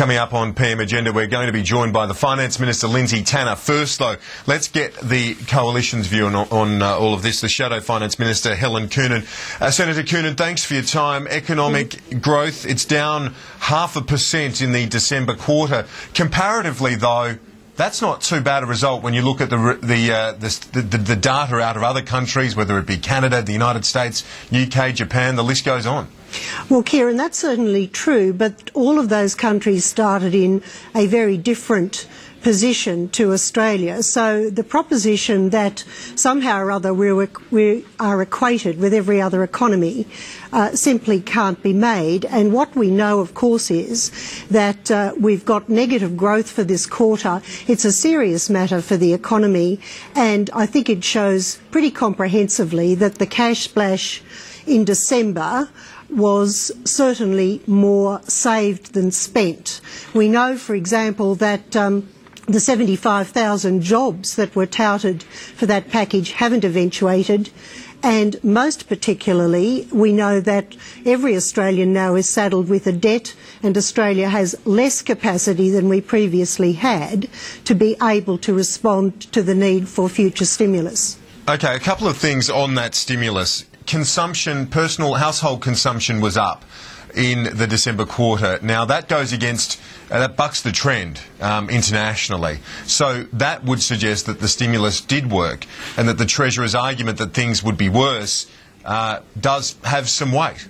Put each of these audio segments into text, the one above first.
Coming up on PM Agenda, we're going to be joined by the Finance Minister, Lindsay Tanner. First, though, let's get the Coalition's view on all of this. The Shadow Finance Minister, Helen Coonan. Senator Coonan, thanks for your time. Economic growth, it's down 0.5% in the December quarter. Comparatively, though, that's not too bad a result when you look at the data out of other countries, whether it be Canada, the United States, UK, Japan, the list goes on. Well, Kieran, that's certainly true, but all of those countries started in a very different position to Australia. So the proposition that somehow or other we are equated with every other economy simply can't be made. And what we know, of course, is that we've got negative growth for this quarter. It's a serious matter for the economy, and I think it shows pretty comprehensively that the cash splash in December was certainly more saved than spent. We know, for example, that the 75,000 jobs that were touted for that package haven't eventuated, and most particularly we know that every Australian now is saddled with a debt, and Australia has less capacity than we previously had to be able to respond to the need for future stimulus. Okay, a couple of things on that stimulus. Consumption, personal household consumption was up in the December quarter. Now that goes against, that bucks the trend internationally. So that would suggest that the stimulus did work, and that the Treasurer's argument that things would be worse does have some weight.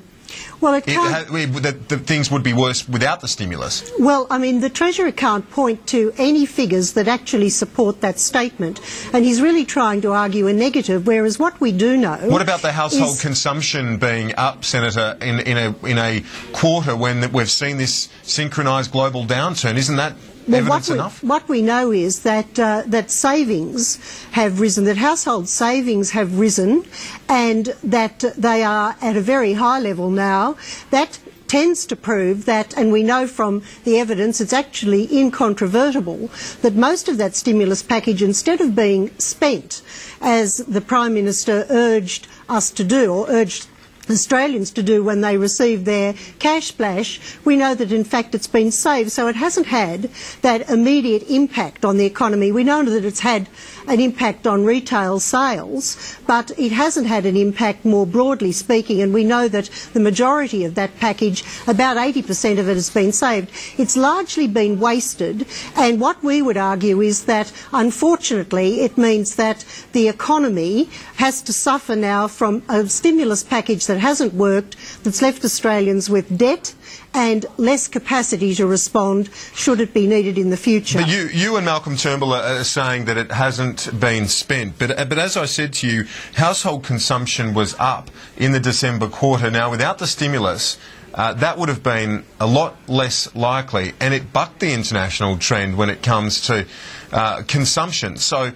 Well, it can't... that things would be worse without the stimulus. Well, I mean, the Treasurer can't point to any figures that actually support that statement, and he's really trying to argue a negative, whereas what we do know... What about the household consumption being up, Senator, in a quarter when we've seen this synchronised global downturn? Isn't that evidence enough? What we know is that that savings have risen, that household savings have risen, and that they are at a very high level now. That tends to prove that, and we know from the evidence, it's actually incontrovertible, that most of that stimulus package, instead of being spent, as the Prime Minister urged us to do, or urged Australians to do when they received their cash splash, we know that in fact it's been saved. So it hasn't had that immediate impact on the economy. We know that it's had an impact on retail sales, but it hasn't had an impact more broadly speaking, and we know that the majority of that package, about 80% of it, has been saved. It's largely been wasted, and what we would argue is that unfortunately it means that the economy has to suffer now from a stimulus package that hasn't worked, that's left Australians with debt and less capacity to respond should it be needed in the future. But you and Malcolm Turnbull are saying that it hasn't been spent. But as I said to you, household consumption was up in the December quarter. Now, without the stimulus, that would have been a lot less likely, and it bucked the international trend when it comes to consumption. So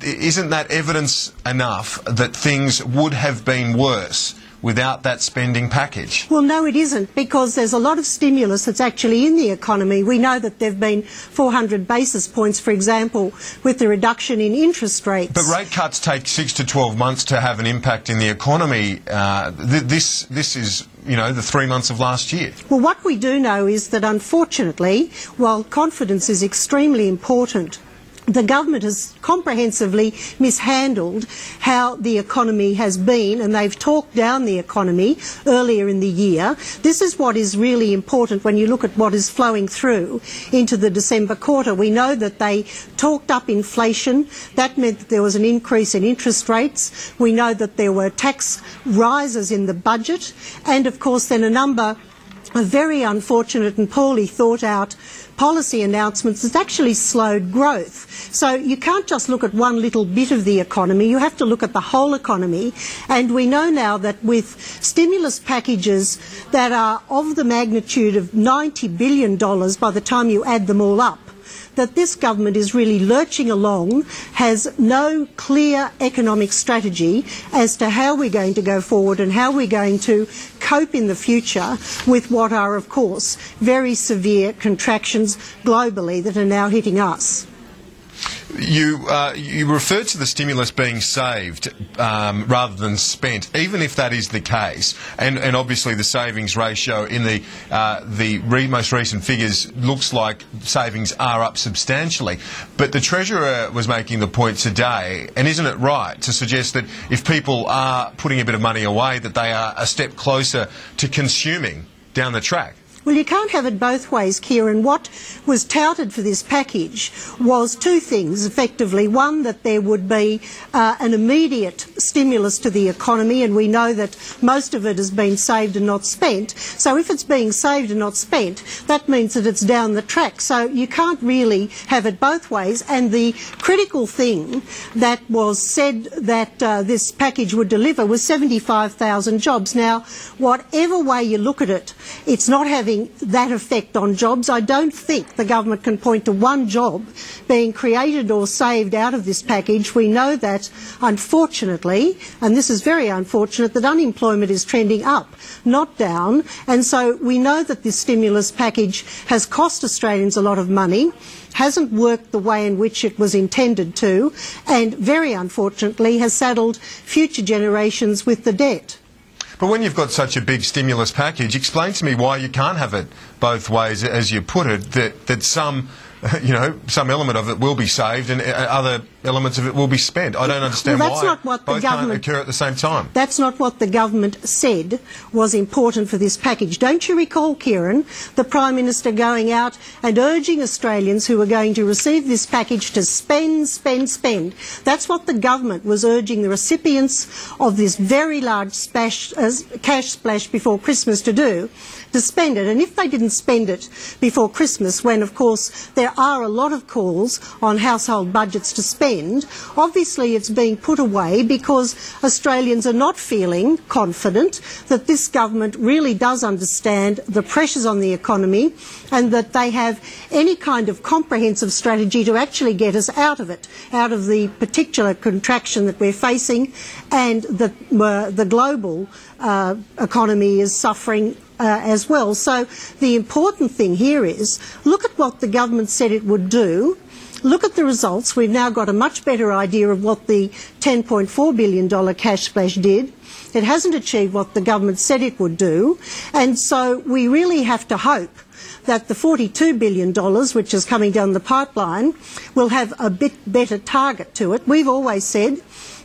isn't that evidence enough that things would have been worse without that spending package? Well, no, it isn't, because there's a lot of stimulus that's actually in the economy. We know that there have been 400 basis points, for example, with the reduction in interest rates. But rate cuts take 6 to 12 months to have an impact in the economy. This is, you know, the 3 months of last year. Well, what we do know is that, unfortunately, while confidence is extremely important, the government has comprehensively mishandled how the economy has been, and they've talked down the economy earlier in the year. This is what is really important when you look at what is flowing through into the December quarter. We know that they talked up inflation. That meant that there was an increase in interest rates. We know that there were tax rises in the budget, and of course then a number of very unfortunate and poorly thought out policy announcements that actually slowed growth. So you can't just look at one little bit of the economy, you have to look at the whole economy. And we know now that with stimulus packages that are of the magnitude of $90 billion by the time you add them all up, that this government is really lurching along, has no clear economic strategy as to how we're going to go forward and how we're going to cope in the future with what are, of course, very severe contractions globally that are now hitting us. You referred to the stimulus being saved rather than spent, even if that is the case, and obviously the savings ratio in the most recent figures looks like savings are up substantially. But the Treasurer was making the point today, and isn't it right to suggest that if people are putting a bit of money away, that they are a step closer to consuming down the track? Well, you can't have it both ways, Kieran. What was touted for this package was two things, effectively. One, that there would be an immediate stimulus to the economy, and we know that most of it has been saved and not spent. So if it's being saved and not spent, that means that it's down the track. So you can't really have it both ways. And the critical thing that was said that this package would deliver was 75,000 jobs. Now, whatever way you look at it, it's not having that effect on jobs. I don't think the government can point to one job being created or saved out of this package. We know that, unfortunately, and this is very unfortunate, that unemployment is trending up, not down. And so we know that this stimulus package has cost Australians a lot of money, hasn't worked the way in which it was intended to, and very unfortunately has saddled future generations with the debt. But when you've got such a big stimulus package, explain to me why you can't have it both ways, as you put it, that some element of it will be saved and other elements of it will be spent. I don't understand why both can't occur at the same time. That's not what the government said was important for this package. Don't you recall, Kieran, the Prime Minister going out and urging Australians who were going to receive this package to spend, spend, spend? That's what the government was urging the recipients of this very large cash splash before Christmas to do, to spend it. And if they didn't spend it before Christmas, when, of course, there are a lot of calls on household budgets to spend, obviously it's being put away because Australians are not feeling confident that this government really does understand the pressures on the economy and that they have any kind of comprehensive strategy to actually get us out of it, out of the particular contraction that we're facing, and that the global economy is suffering as well. So the important thing here is look at what the government said it would do. Look at the results. We've now got a much better idea of what the $10.4 billion cash splash did. It hasn't achieved what the government said it would do. And so we really have to hope that the $42 billion, which is coming down the pipeline, will have a bit better target to it. We've always said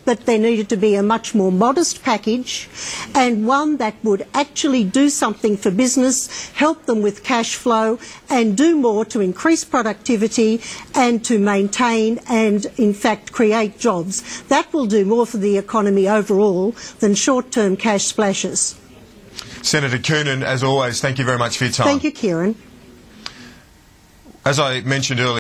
that there needed to be a much more modest package and one that would actually do something for business, help them with cash flow and do more to increase productivity and to maintain and, in fact, create jobs. That will do more for the economy overall than short-term cash splashes. Senator Coonan, as always, thank you very much for your time. Thank you, Kieran. As I mentioned earlier,